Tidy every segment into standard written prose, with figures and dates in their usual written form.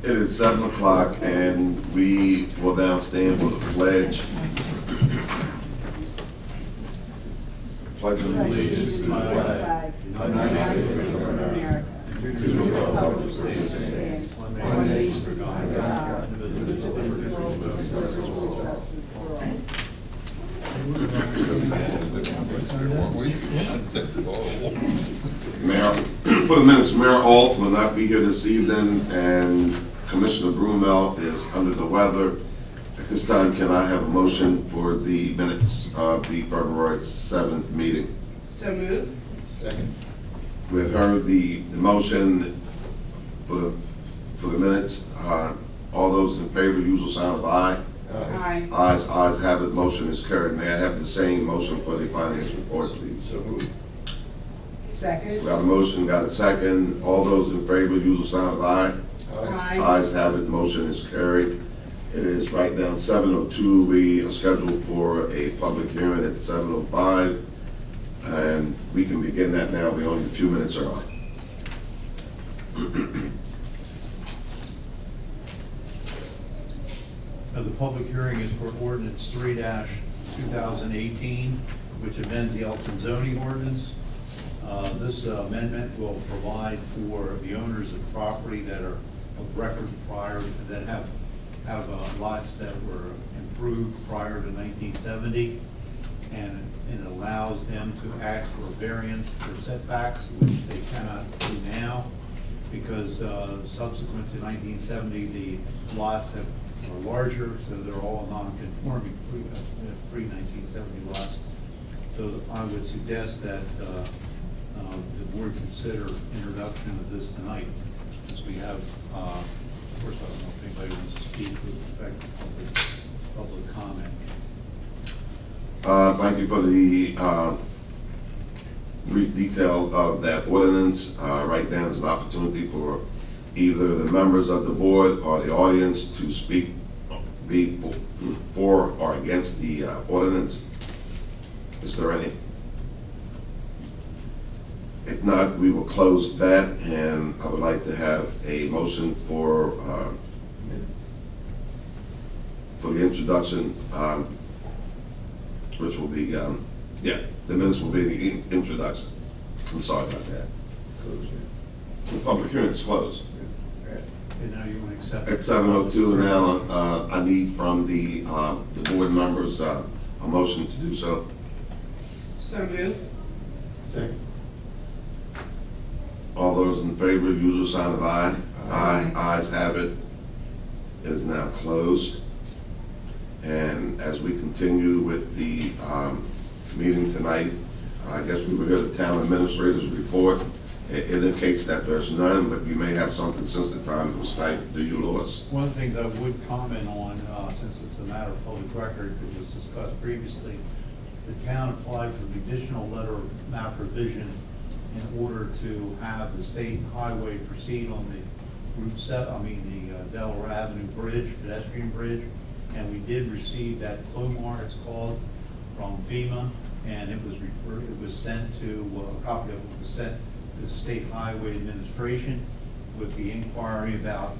It is 7 o'clock and we will now stand for the pledge. Pledge of allegiance to the flag of the United States of America, to the republic for which it stands, one nation under God, indivisible, with justice and Mayor, for the minutes, Mayor Alt will not be here this evening, and Commissioner Brumel is under the weather. At this time, can I have a motion for the minutes of the February 7th meeting? So moved. Second. We have heard the motion for the minutes. All those in favor, usual sign of aye. Aye. Ayes have it. Motion is carried. May I have the same motion for the finance report, please? So moved. Second. We have a motion, got a second. All those in favor, usual sign of aye. Aye. Ayes have it. Motion is carried. It is right now 7:02. We are scheduled for a public hearing at 7:05, and we can begin that now. We're only a few minutes early. The public hearing is for ordinance 3-2018, which amends the Elkton zoning ordinance. This amendment will provide for the owners of property that are of record prior, that have lots that were improved prior to 1970, and it allows them to ask for a variance for setbacks, which they cannot do now, because subsequent to 1970, the lots are larger, so they're all non-conforming pre-1970 lots. So I would suggest that the board consider introduction of this tonight, since we have, of course, I don't know if anybody wants to speak with respect to public comment. Thank you for the brief detail of that ordinance. Right now is an opportunity for either the members of the board or the audience to speak, be for or against the ordinance. Is there any? If not, we will close that, and I would like to have a motion for the introduction, which will be, the minutes will be the introduction. I'm sorry about that. The public hearing is closed. And now you want to accept. At 7:02 now, I need from the board members a motion to do so. So moved. Second. All those in favor, usual sign of aye. Aye. Ayes have it. It is now closed. And as we continue with the meeting tonight, I guess we will go to town administrator's report. It indicates that there's none, but you may have something since the time it was typed. Do you, Louis? One of the things I would comment on, since it's a matter of public record, it was discussed previously, the town applied for the additional letter of map revision in order to have the state highway proceed on the Route 7, the Delaware Avenue Bridge, pedestrian bridge, and we did receive that CLOMAR, it's called, from FEMA, and it was sent to, a copy of it was sent to the State Highway Administration with the inquiry about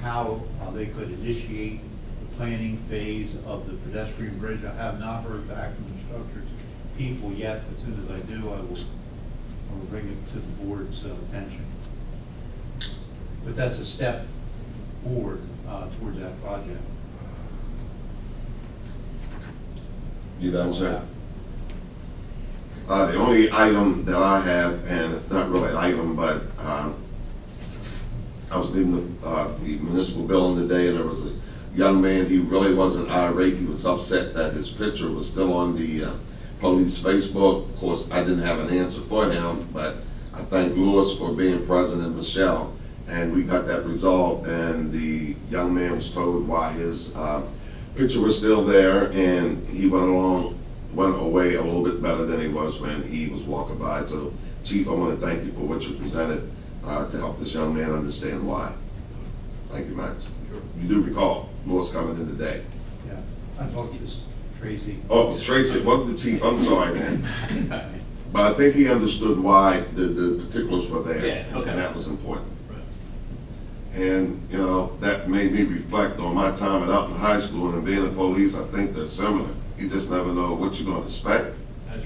how they could initiate the planning phase of the pedestrian bridge. I have not heard back from the structures people yet. As soon as I do, I will bring it to the board's attention. But that's a step forward towards that project. You done, sir? The only item that I have, and it's not really an item, but I was leaving the municipal building today, and there was a young man. He really wasn't irate. He was upset that his picture was still on the police Facebook. Of course, I didn't have an answer for him, but I thank Louis for being present and Michelle, and we got that resolved, and the young man was told why his picture was still there, and he went away a little bit better than he was when he was walking by. So, Chief, I want to thank you for what you presented to help this young man understand why. Thank you much. You do recall Louis coming in today. Yeah, I talked to Tracy. Oh, it's Tracy. Wasn't the Chief? I'm sorry, man. But I think he understood why the particulars were there. Yeah, okay. And that was important. Right. And, you know, that made me reflect on my time at Elkton High School and being a police. I think they're similar. You just never know what you're gonna expect.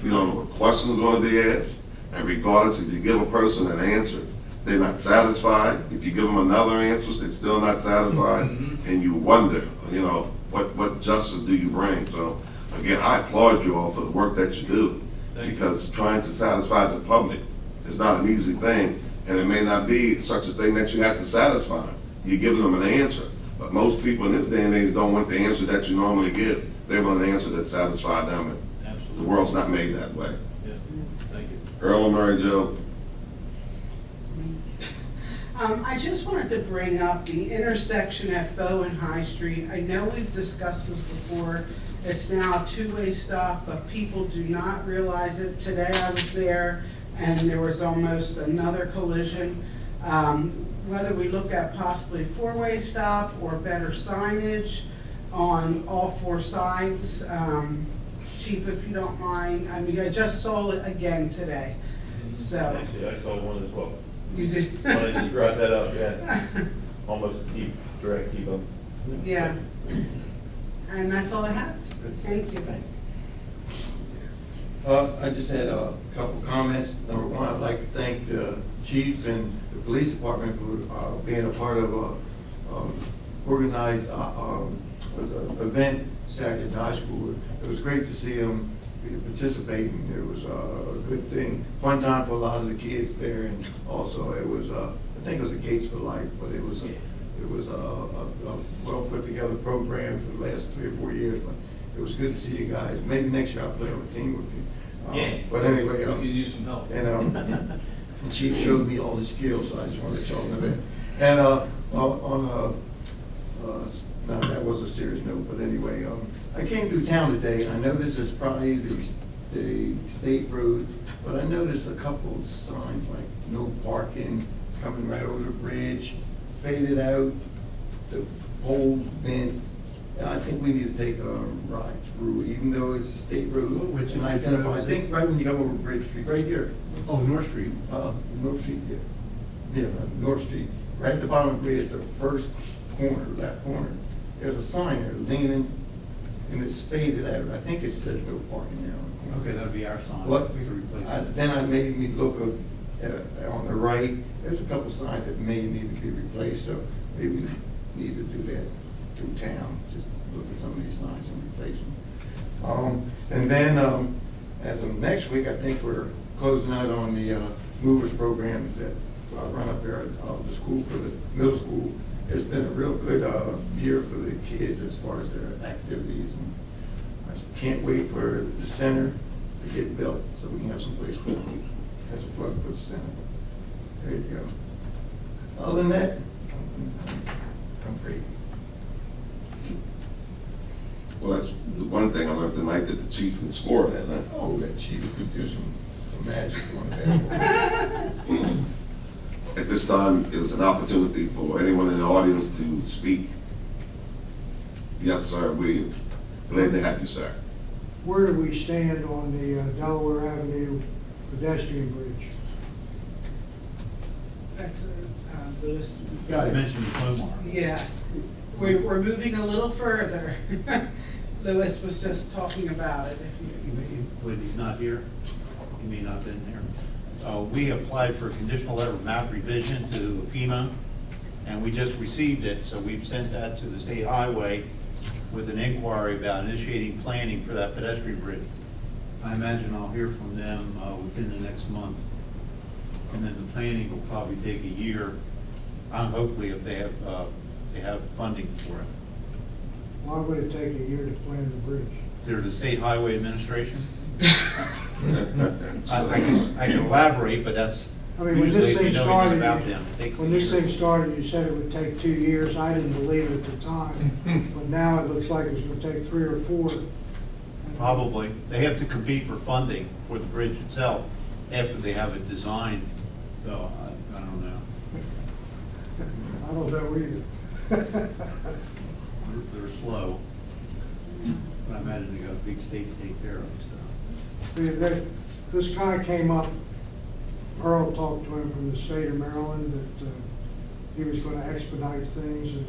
You don't know what questions are gonna be asked. And regardless, if you give a person an answer, they're not satisfied. If you give them another answer, they're still not satisfied. And you wonder, you know, what justice do you bring? So again, I applaud you all for the work that you do. Because trying to satisfy the public is not an easy thing. And it may not be such a thing that you have to satisfy. You're giving them an answer. But most people in this day and age don't want the answer that you normally give. They want an answer that satisfies them. And Absolutely. the world's not made that way. Yeah, thank you. Earl and Mary Jo. I just wanted to bring up the intersection at Bow and High Street. I know we've discussed this before. It's now a two-way stop, but people do not realize it. Today I was there and there was almost another collision. Whether we look at possibly a four-way stop or better signage on all four sides. Chief, if you don't mind, I mean, I just saw it again today, so. Actually, I saw one as well. You did? When you brought that up, yeah, almost a direct keep up. Yeah. And that's all I have. Thank you. I just had a couple comments. Number one, I'd like to thank the chief and the police department for being a part of a organized was an event Saturday at the high school. It was great to see them participating. It was a good thing, fun time for a lot of the kids there, and also it was I think it was a Gates for Life, but it was a well put together program for the last 3 or 4 years. But it was good to see you guys. Maybe next year I'll play on a team with you. But anyway, We could use some help. and the chief showed me all the skills, so I just wanted to let y'all know that. And no, that was a serious note, but anyway, I came through town today, and I noticed it's probably the state road, but I noticed a couple of signs like no parking, coming right over the bridge, faded out, the poles bent. And I think we need to take a ride through, even though it's a state road, Which and identify, I think right when you come over Bridge Street, right here. Oh, North Street. North Street, yeah, North Street, right at the bottom of the bridge, the first corner, left corner. There's a sign there leaning, and it's faded out. I think it says no parking there on the corner. Okay, that'd be our sign. What? We could replace it. Then I made me look on the right, there's a couple signs that may need to be replaced, so maybe we need to do that through town, just look at some of these signs and replace them. And then, as of next week, I think we're closing out on the movers program that run up there at the school for the middle school. It's been a real good year for the kids as far as their activities. And I can't wait for the center to get built so we can have some place for them. That's a plug for the center. There you go. Other than that, I'm great. Well, that's the one thing I learned tonight, that the chief can score that night. Oh, that chief could do some magic on that. At this time, is an opportunity for anyone in the audience to speak. Yes, sir, we glad to have you, sir. Where do we stand on the Delaware Avenue pedestrian bridge? That's, Louis. Yeah, I mentioned the Clomar. Yeah, we're moving a little further. Louis was just talking about it. When he's not here, he may not have been there. We applied for a conditional letter of map revision to FEMA, and we just received it, so we've sent that to the state highway with an inquiry about initiating planning for that pedestrian bridge. I imagine I'll hear from them within the next month, and then the planning will probably take a year, hopefully if they have funding for it. Why would it take a year to plan the bridge? They're the state highway administration. I can elaborate, but that's I mean, when usually this if you thing know anything started, about them. It takes a when this year. thing started, you said it would take 2 years. I didn't believe it at the time, but now it looks like it's gonna take 3 or 4. Probably. They have to compete for funding for the bridge itself after they have it designed, so I don't know. I don't know either. They're slow, but I imagine they got a big state to take care of stuff. This guy came up, Earl talked to him from the state of Maryland, that he was gonna expedite things, and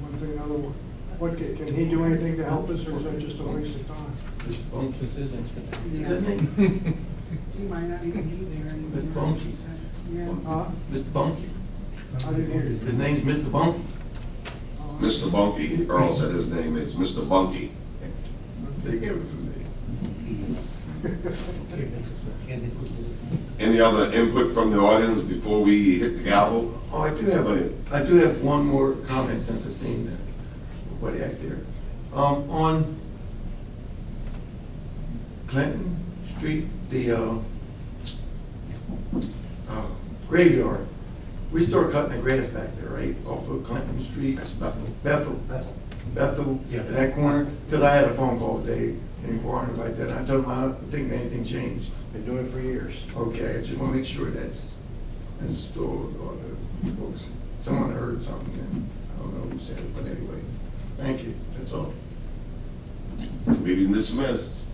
one thing, another one. What, can he do anything to help us, or is that just a waste of time? Mr. Bunky. This is Is Yeah. that name? He might not even be there anymore. Mr. Bunky. Yeah. Mr. Bunky. I didn't hear you. His name's Mr. Bunky. Mr. Bunky, Earl said his name is Mr. Bunky. They gave us a name. Any other input from the audience before we hit the gavel? Oh, I do have one more comment since I've seen what act there. On Clinton Street, the graveyard, we start cutting the grass back there, right, off of Clinton Street. That's nothing. Bethel, Yeah. that corner, because I had a phone call today inquiring about that. I told them I don't think anything changed. Been doing it for years. Okay, I just want to make sure that's installed, or the folks, someone heard something, and I don't know who said it, but anyway, thank you, that's all. Meeting dismissed.